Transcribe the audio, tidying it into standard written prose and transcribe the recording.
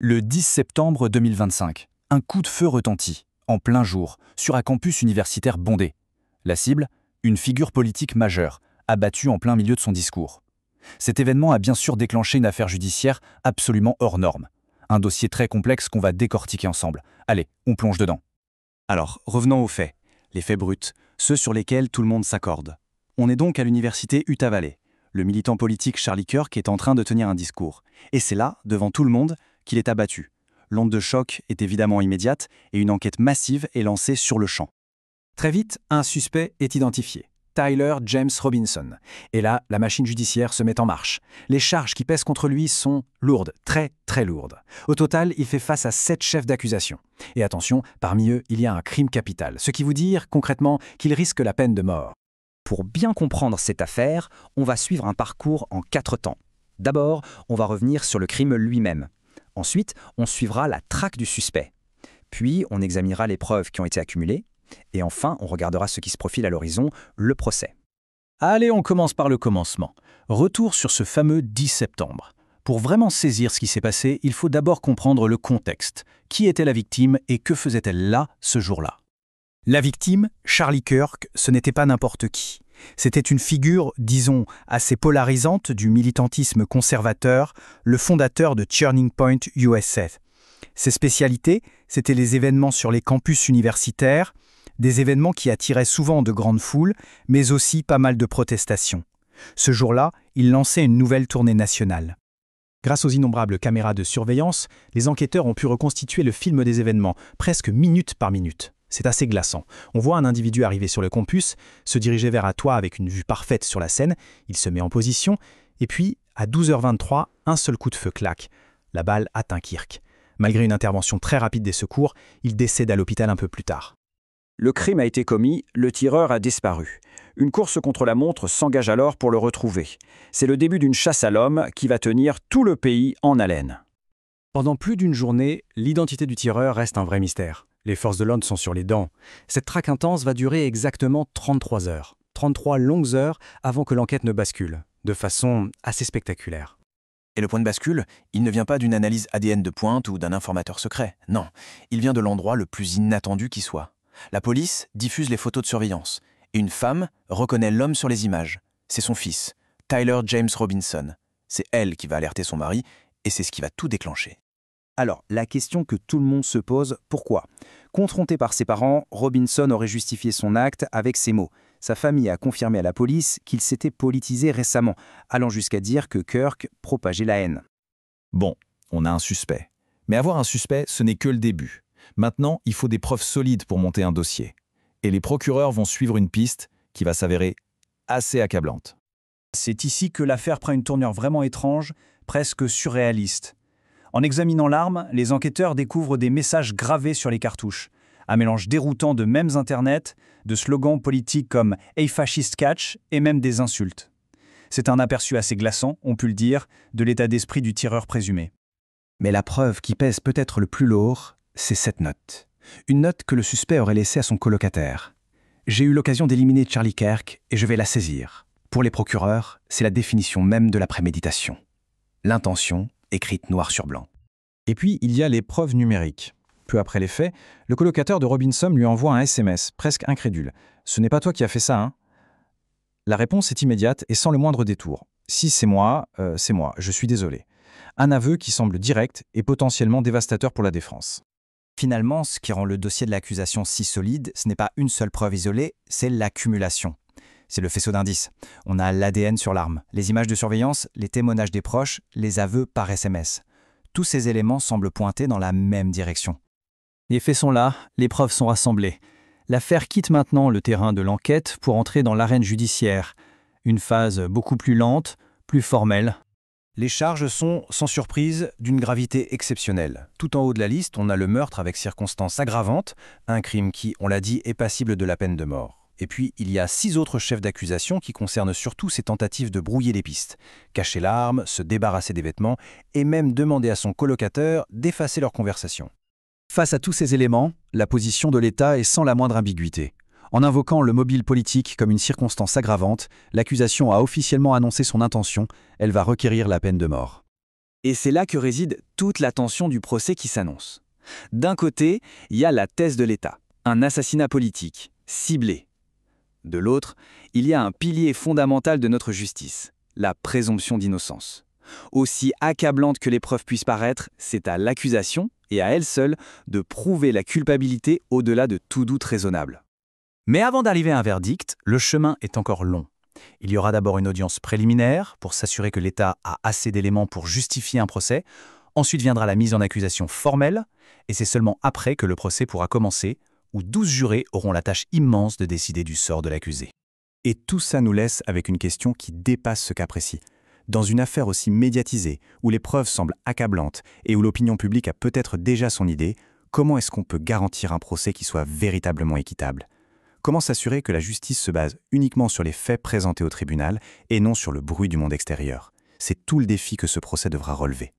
Le 10 septembre 2025, un coup de feu retentit, en plein jour, sur un campus universitaire bondé. La cible, une figure politique majeure, abattue en plein milieu de son discours. Cet événement a bien sûr déclenché une affaire judiciaire absolument hors norme. Un dossier très complexe qu'on va décortiquer ensemble. Allez, on plonge dedans. Alors, revenons aux faits. Les faits bruts, ceux sur lesquels tout le monde s'accorde. On est donc à l'université Utah Valley. Le militant politique Charlie Kirk est en train de tenir un discours. Et c'est là, devant tout le monde, qu'il est abattu. L'onde de choc est évidemment immédiate et une enquête massive est lancée sur le champ. Très vite, un suspect est identifié. Tyler James Robinson. Et là, la machine judiciaire se met en marche. Les charges qui pèsent contre lui sont lourdes, très très lourdes. Au total, il fait face à 7 chefs d'accusation. Et attention, parmi eux, il y a un crime capital, ce qui veut dire concrètement qu'il risque la peine de mort. Pour bien comprendre cette affaire, on va suivre un parcours en 4 temps. D'abord, on va revenir sur le crime lui-même. Ensuite, on suivra la traque du suspect. Puis, on examinera les preuves qui ont été accumulées. Et enfin, on regardera ce qui se profile à l'horizon, le procès. Allez, on commence par le commencement. Retour sur ce fameux 10 septembre. Pour vraiment saisir ce qui s'est passé, il faut d'abord comprendre le contexte. Qui était la victime et que faisait-elle là, ce jour-là? La victime, Charlie Kirk, ce n'était pas n'importe qui. C'était une figure, disons, assez polarisante du militantisme conservateur, le fondateur de Turning Point USA. Ses spécialités, c'étaient les événements sur les campus universitaires, des événements qui attiraient souvent de grandes foules, mais aussi pas mal de protestations. Ce jour-là, il lançait une nouvelle tournée nationale. Grâce aux innombrables caméras de surveillance, les enquêteurs ont pu reconstituer le film des événements, presque minute par minute. C'est assez glaçant. On voit un individu arriver sur le campus, se diriger vers un toit avec une vue parfaite sur la scène, il se met en position, et puis, à 12h23, un seul coup de feu claque. La balle atteint Kirk. Malgré une intervention très rapide des secours, il décède à l'hôpital un peu plus tard. Le crime a été commis, le tireur a disparu. Une course contre la montre s'engage alors pour le retrouver. C'est le début d'une chasse à l'homme qui va tenir tout le pays en haleine. Pendant plus d'une journée, l'identité du tireur reste un vrai mystère. Les forces de l'ordre sont sur les dents. Cette traque intense va durer exactement 33 heures. 33 longues heures avant que l'enquête ne bascule, de façon assez spectaculaire. Et le point de bascule, il ne vient pas d'une analyse ADN de pointe ou d'un informateur secret. Non, il vient de l'endroit le plus inattendu qui soit. La police diffuse les photos de surveillance. Et une femme reconnaît l'homme sur les images. C'est son fils, Tyler James Robinson. C'est elle qui va alerter son mari et c'est ce qui va tout déclencher. Alors, la question que tout le monde se pose, pourquoi? Confronté par ses parents, Robinson aurait justifié son acte avec ces mots. Sa famille a confirmé à la police qu'il s'était politisé récemment, allant jusqu'à dire que Kirk propageait la haine. Bon, on a un suspect. Mais avoir un suspect, ce n'est que le début. Maintenant, il faut des preuves solides pour monter un dossier. Et les procureurs vont suivre une piste qui va s'avérer assez accablante. C'est ici que l'affaire prend une tournure vraiment étrange, presque surréaliste. En examinant l'arme, les enquêteurs découvrent des messages gravés sur les cartouches. Un mélange déroutant de mèmes internet, de slogans politiques comme « Hey fascist catch » et même des insultes. C'est un aperçu assez glaçant, on peut le dire, de l'état d'esprit du tireur présumé. Mais la preuve qui pèse peut-être le plus lourd, c'est cette note. Une note que le suspect aurait laissée à son colocataire. J'ai eu l'occasion d'éliminer Charlie Kirk et je vais la saisir. Pour les procureurs, c'est la définition même de la préméditation. L'intention écrite noir sur blanc. Et puis, il y a les preuves numériques. Peu après les faits, le colocataire de Robinson lui envoie un SMS, presque incrédule. « Ce n'est pas toi qui as fait ça, hein ?» La réponse est immédiate et sans le moindre détour. « Si c'est moi, je suis désolé. » Un aveu qui semble direct et potentiellement dévastateur pour la défense. Finalement, ce qui rend le dossier de l'accusation si solide, ce n'est pas une seule preuve isolée, c'est l'accumulation. C'est le faisceau d'indices. On a l'ADN sur l'arme, les images de surveillance, les témoignages des proches, les aveux par SMS. Tous ces éléments semblent pointer dans la même direction. Les faits sont là, les preuves sont rassemblées. L'affaire quitte maintenant le terrain de l'enquête pour entrer dans l'arène judiciaire. Une phase beaucoup plus lente, plus formelle. Les charges sont, sans surprise, d'une gravité exceptionnelle. Tout en haut de la liste, on a le meurtre avec circonstances aggravantes, un crime qui, on l'a dit, est passible de la peine de mort. Et puis, il y a 6 autres chefs d'accusation qui concernent surtout ces tentatives de brouiller les pistes, cacher l'arme, se débarrasser des vêtements et même demander à son colocataire d'effacer leur conversation. Face à tous ces éléments, la position de l'État est sans la moindre ambiguïté. En invoquant le mobile politique comme une circonstance aggravante, l'accusation a officiellement annoncé son intention, elle va requérir la peine de mort. Et c'est là que réside toute la tension du procès qui s'annonce. D'un côté, il y a la thèse de l'État, un assassinat politique, ciblé. De l'autre, il y a un pilier fondamental de notre justice, la présomption d'innocence. Aussi accablante que les preuves puissent paraître, c'est à l'accusation, et à elle seule, de prouver la culpabilité au-delà de tout doute raisonnable. Mais avant d'arriver à un verdict, le chemin est encore long. Il y aura d'abord une audience préliminaire pour s'assurer que l'État a assez d'éléments pour justifier un procès. Ensuite viendra la mise en accusation formelle, et c'est seulement après que le procès pourra commencer, où 12 jurés auront la tâche immense de décider du sort de l'accusé. Et tout ça nous laisse avec une question qui dépasse ce cas précis. Dans une affaire aussi médiatisée, où les preuves semblent accablantes et où l'opinion publique a peut-être déjà son idée, comment est-ce qu'on peut garantir un procès qui soit véritablement équitable ? Comment s'assurer que la justice se base uniquement sur les faits présentés au tribunal et non sur le bruit du monde extérieur ? C'est tout le défi que ce procès devra relever.